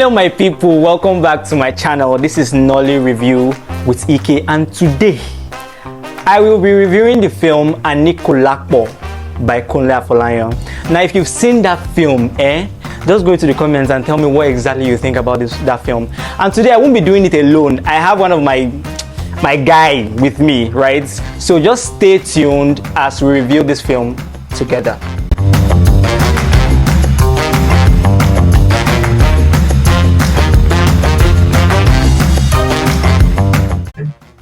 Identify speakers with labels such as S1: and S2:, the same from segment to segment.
S1: Hello my people, welcome back to my channel. This is Nolly Review with Ike, and today I will be reviewing the film Anikulapo by Kunle Afolayan. Now if you've seen that film, just go into the comments and tell me what exactly you think about that film. And today I won't be doing it alone. I have one of my guy with me, right? So just stay tuned as we review this film together.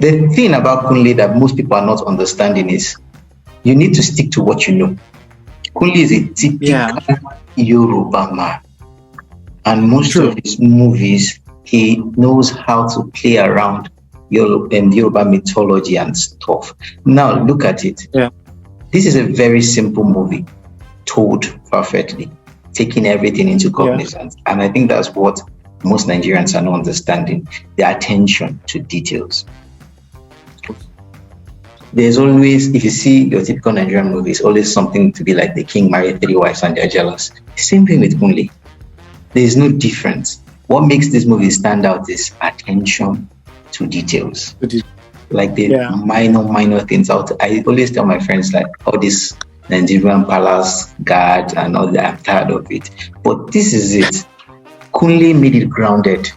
S2: The thing about Kunle that most people are not understanding is you need to stick to what you know. Kunle is a typical Yoruba man, and most of his movies, he knows how to play around Yoruba mythology and stuff. Now look at it. This is a very simple movie, told perfectly, taking everything into cognizance. And I think that's what most Nigerians are not understanding, the attention to details. There's always, if you see your typical Nigerian movie, it's always something to be like the king married 3 wives and they're jealous. Same thing with Kunle. There's no difference. What makes this movie stand out is attention to details. Like the minor things out. I always tell my friends, like, all this Nigerian palace guard and all that, I'm tired of it. But this is it. Kunle made it grounded.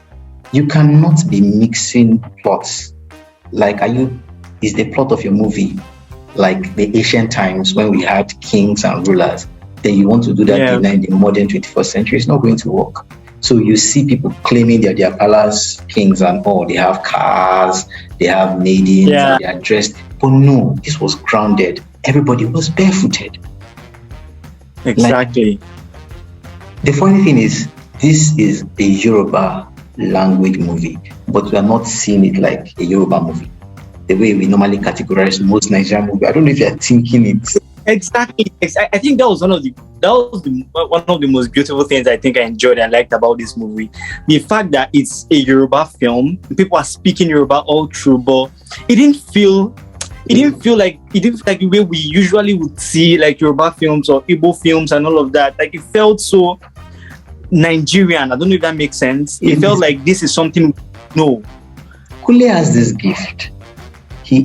S2: You cannot be mixing plots. Like, is the plot of your movie like the ancient times when we had kings and rulers? Then you want to do that in the modern 21st century? It's not going to work. So you see people claiming that they are palace kings and all. They have cars, they have maidens, and they are dressed. But no, this was grounded. Everybody was barefooted.
S1: Exactly.
S2: Like, the funny thing is, this is a Yoruba language movie, but we are not seeing it like a Yoruba movie, the way we normally categorize most Nigerian movies. I don't know if you're thinking it.
S1: Exactly. I think that was one of the most beautiful things I think I enjoyed and liked about this movie. The fact that it's a Yoruba film, people are speaking Yoruba all through, but it didn't feel like the way we usually would see like Yoruba films or Igbo films and all of that. Like, it felt so Nigerian. I don't know if that makes sense. It felt like this is something
S2: Kunle has this gift. He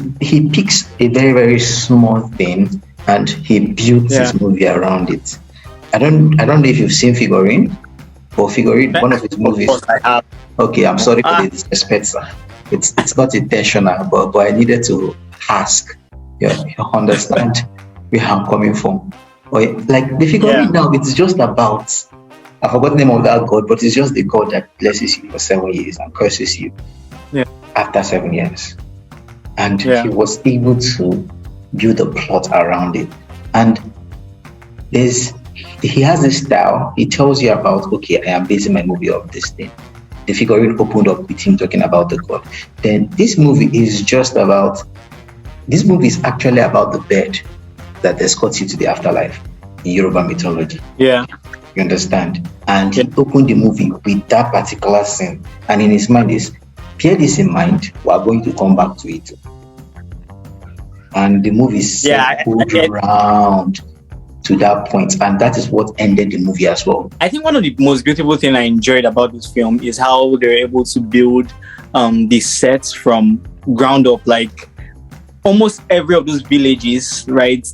S2: picks a very, very small thing and he builds his movie around it. I don't know if you've seen Figurine, or Figurine, one of his movies.
S1: Of course I have.
S2: Okay, I'm sorry for the disrespect, sir. It's not intentional, but I needed to ask. You understand where I'm coming from. Like the Figurine now, it's just about, I forgot the name of that god, but it's just the god that blesses you for 7 years and curses you after 7 years. And he was able to build a plot around it. And he has this style. He tells you about, okay, I am basing my movie off this thing. The Figurine opened up with him talking about the god. Then this movie is actually about the bird that escorts you to the afterlife in Yoruba mythology.
S1: Yeah.
S2: You understand? And he opened the movie with that particular scene. And in his mind is, bear this in mind, we are going to come back to it. And the movie circled around to that point, and that is what ended the movie as well.
S1: I think one of the most beautiful things I enjoyed about this film is how they were able to build the sets from ground up. Like, almost every of those villages, right?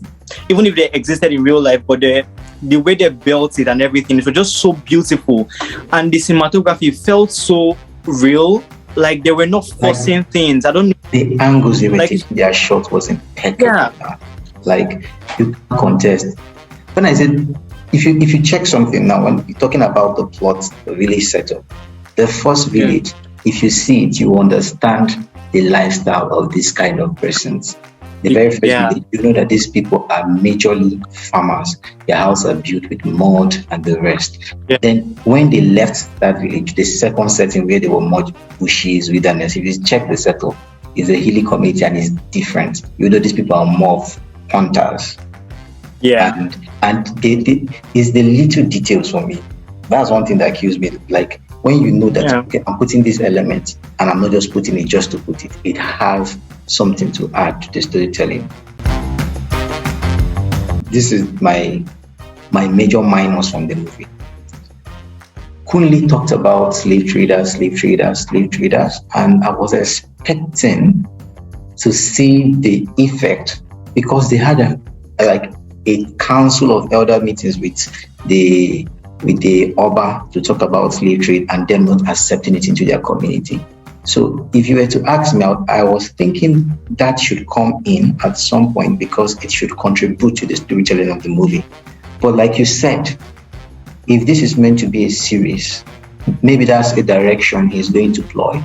S1: Even if they existed in real life, but the way they built it and everything, it was just so beautiful. And the cinematography felt so real. Like, they were not forcing things. I don't know.
S2: The angles they were taking their shot was impeccable. Like, you can't contest. When I said, if you check something now, when you're talking about the plot, the village setup, the first village, if you see it, you understand the lifestyle of this kind of persons. The very first village, you know that these people are majorly farmers. Their houses are built with mud and the rest. Then when they left that village, the second setting where there were mud, bushes, wilderness, if you check the setup, it's a hilly community and it's different. You know, these people are more of hunters. And it's the little details for me. That's one thing that kills me. Like, when you know that okay, I'm putting this element and I'm not just putting it just to put it, it has something to add to the storytelling. This is my major minus from the movie. Kunle talked about slave traders, and I was expecting to see the effect because they had a council of elder meetings with the Oba to talk about slave trade and them not accepting it into their community. So if you were to ask me, I was thinking that should come in at some point because it should contribute to the storytelling of the movie. But like you said, if this is meant to be a series, maybe that's a direction he's going to ploy.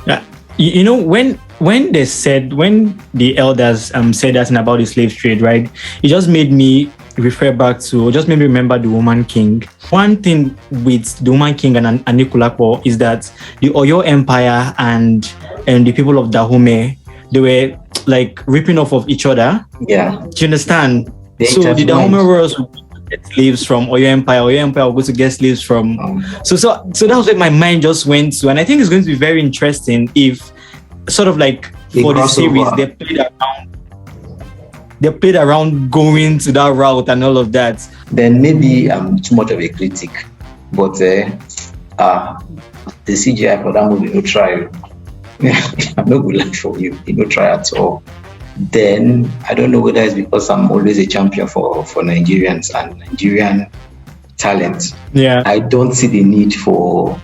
S1: Yeah, you know, when the elders said that about the slave trade, right? It just made me remember the Woman King. One thing with the Woman King and Anikulapo is that the Oyo Empire and the people of Dahomey, they were like ripping off of each other.
S2: Yeah.
S1: Do you understand? So the Dahomey royals would get slaves from Oyo Empire will go to get slaves from so that was where my mind just went to, and I think it's going to be very interesting if sort of like for the series they played around going to that route and all of that.
S2: Then maybe I'm too much of a critic, but the CGI for that movie no try. I'm not good luck for you. No try at all. Then I don't know whether it's because I'm always a champion for Nigerians and Nigerian talent.
S1: Yeah,
S2: I don't see the need for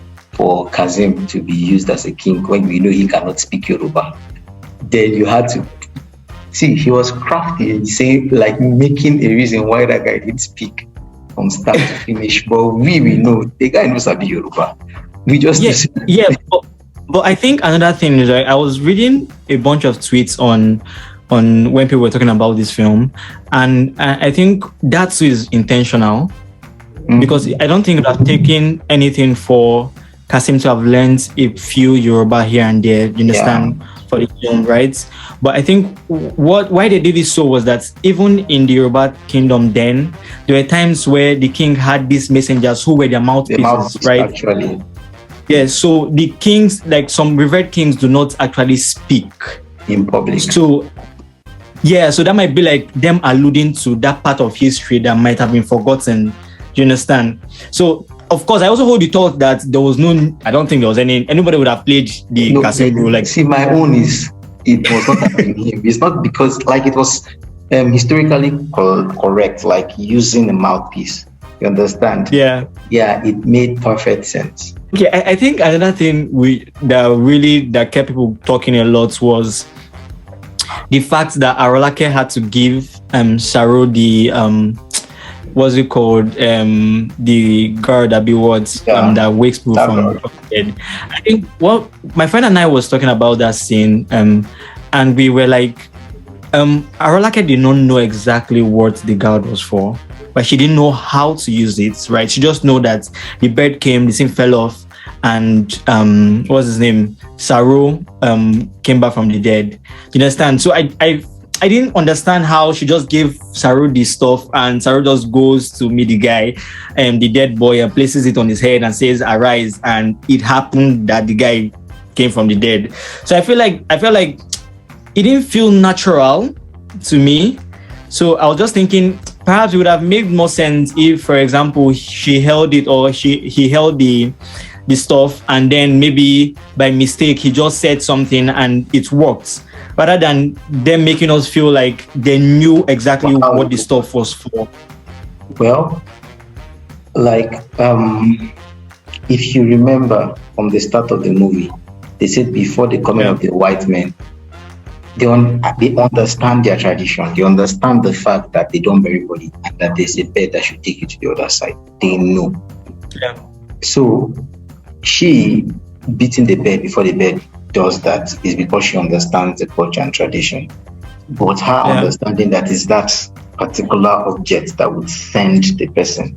S2: Kazim to be used as a king when we know he cannot speak Yoruba. Then you had to see he was crafty in saying, like, making a reason why that guy didn't speak from start to finish. But we know the guy knows how to be Yoruba. We just
S1: But I think another thing is, like, I was reading a bunch of tweets on when people were talking about this film, and I think that is intentional because I don't think I've taken anything for Kasim to have learned a few Yoruba here and there, you understand, for the film, right? But I think why they did it so was that even in the Yoruba kingdom then, there were times where the king had these messengers who were their mouthpieces, right?
S2: Actually.
S1: Yeah, so the kings, like some revered kings, do not actually speak
S2: in public.
S1: So that might be like them alluding to that part of history that might have been forgotten. Do you understand? So, of course, I also hold the thought that there was I don't think there was anybody would have played the Kasim role. Like,
S2: see, my own is, it was not happening him. It's not because, like, it was historically correct, like using a mouthpiece. You understand?
S1: Yeah,
S2: it made perfect sense.
S1: Okay, I think another thing that kept people talking a lot was the fact that Arolake had to give Saro the what's it called, the girl that that wakes people from bed. I think my friend and I was talking about that scene, and we were like, Arolake did not know exactly what the guard was for, but she didn't know how to use it, right? She just know that the bird came, the thing fell off, and what's his name? Saro came back from the dead. You understand? So I didn't understand how she just gave Saro the stuff and Saro just goes to meet the guy, the dead boy, and places it on his head and says, "Arise," and it happened that the guy came from the dead. So I feel like it didn't feel natural to me. So I was just thinking perhaps it would have made more sense if, for example, she held it or he held the stuff and then maybe by mistake he just said something and it worked, rather than them making us feel like they knew exactly what the stuff was for.
S2: Well, like if you remember from the start of the movie, they said before the coming of the white men, they understand their tradition. They understand the fact that they don't bury body and that there's a bed that should take you to the other side. They know.
S1: Yeah.
S2: So she beating the bed before the bed does that is because she understands the culture and tradition. But her understanding that is that particular object that would send the person.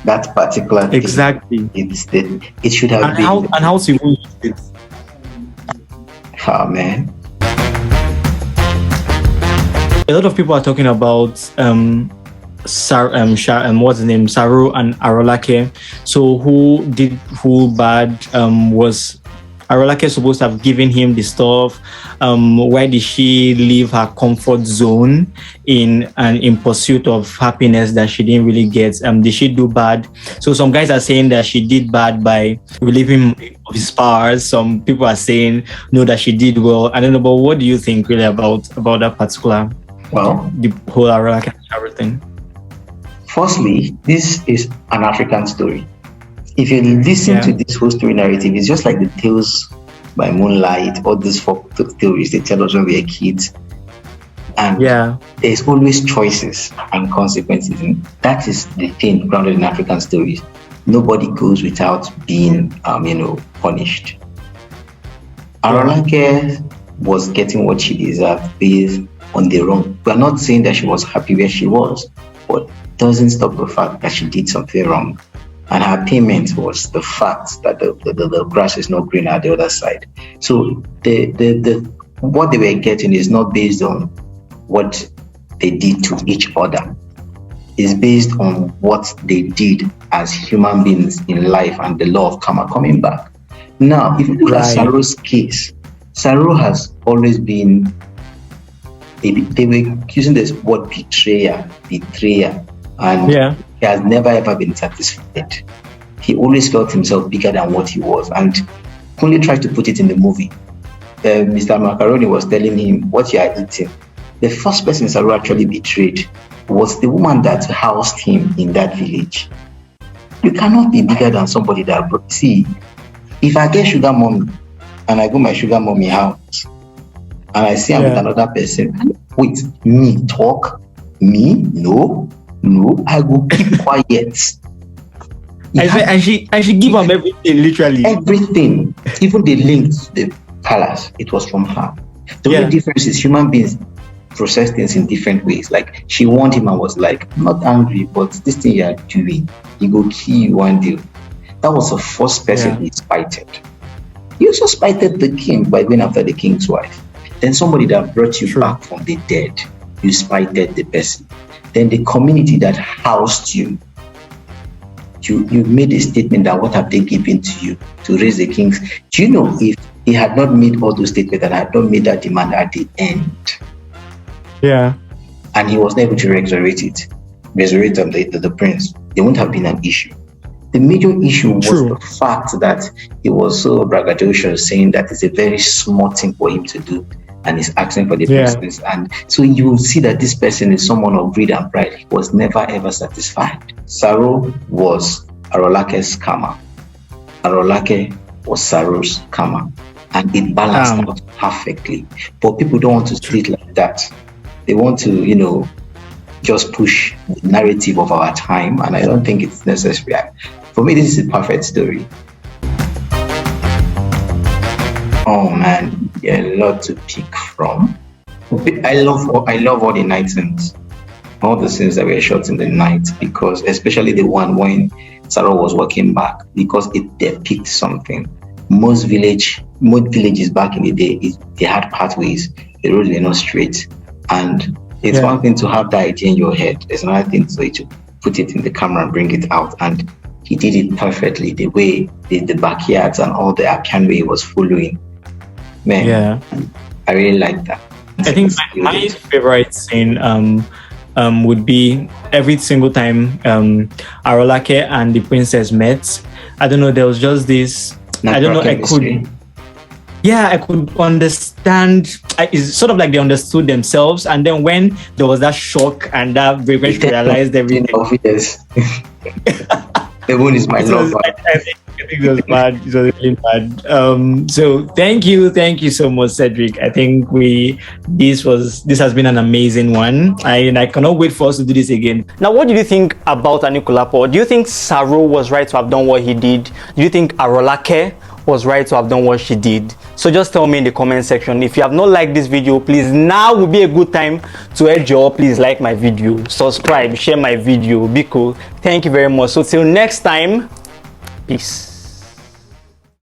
S2: That particular
S1: exactly.
S2: It should have been.
S1: And how to use it.
S2: Oh man.
S1: A lot of people are talking about what's his name, Saro and Arolake. So who bad was Arolake is supposed to have given him the stuff. Why did she leave her comfort zone in pursuit of happiness that she didn't really get? Did she do bad? So some guys are saying that she did bad by relieving him of his powers. Some people are saying no, that she did well. I don't know, but what do you think really about that particular,
S2: well,
S1: the whole Arolake everything?
S2: Firstly, this is an African story. If you listen to this whole story narrative, it's just like the Tales by Moonlight, all these folk stories they tell us when we are kids. And there's always choices and consequences. And that is the thing grounded in African stories. Nobody goes without being, punished. Arolake was getting what she deserved based on the wrong. We're not saying that she was happy where she was, but it doesn't stop the fact that she did something wrong. And her payment was the fact that the grass is not green at the other side. So the what they were getting is not based on what they did to each other. It's based on what they did as human beings in life and the law of karma coming back. Now, if you look at Saro's case, Saro has always been, they were using this word betrayer, and he has never ever been satisfied. He always felt himself bigger than what he was, and Kunle tried to put it in the movie. Mr. Macaroni was telling him what you are eating. The first person Saro actually betrayed was the woman that housed him in that village. You cannot be bigger than somebody that. See, if I get sugar mommy and I go my sugar mommy house and I see I'm with another person, wait, me talk? Me? No, I will keep quiet.
S1: And she give him everything, literally.
S2: Everything. Even the link to the palace, it was from her. The only difference is human beings process things in different ways. Like, she warned him and was like, I'm not angry, but this thing you are doing, he go kill you one day. That was the first person he spited. He also spited the king by going after the king's wife. Then somebody that brought you back from the dead, you spited the person. Then the community that housed you, you made a statement that what have they given to you to raise the kings? Do you know, if he had not made all those statements and had not made that demand at the end, and he was not able to resurrect the prince, there wouldn't have been an issue. The major issue was the fact that he was so braggadocious, saying that it's a very small thing for him to do, and he's asking for the princess. And so you will see that this person is someone of greed and pride. He was never ever satisfied. Saro was Arolake's karma. Arolake was Saro's karma. And it balanced out perfectly. But people don't want to see it like that. They want to, just push the narrative of our time, and I don't think it's necessary. For me, this is a perfect story. Oh man, a lot to pick from. I love all the night scenes, all the scenes that were shot in the night, because especially the one when Saro was walking back, because it depicts something. Most villages back in the day, they had pathways. The roads were not straight, and it's one thing to have that idea in your head. There's another thing to put it in the camera and bring it out. And he did it perfectly. The way the backyards and all the Akanwe was following. Man, I really like that.
S1: I think my favorite scene would be every single time Arolake and the princess met. I don't know, there was just this. I don't know. I could understand. It's sort of like they understood themselves, and then when there was that shock and that when she realized everything.
S2: The moon is my love.
S1: I think it was bad. It was really bad. So thank you so much, Cedric. I think this has been an amazing one. I cannot wait for us to do this again. Now, what do you think about Anikulapo? Do you think Saro was right to have done what he did? Do you think Arolake was right to have done what she did? So just tell me in the comment section. If you have not liked this video, please, now would be a good time to urge you all, please like my video, subscribe, share my video, be cool. Thank you very much. So till next time, peace.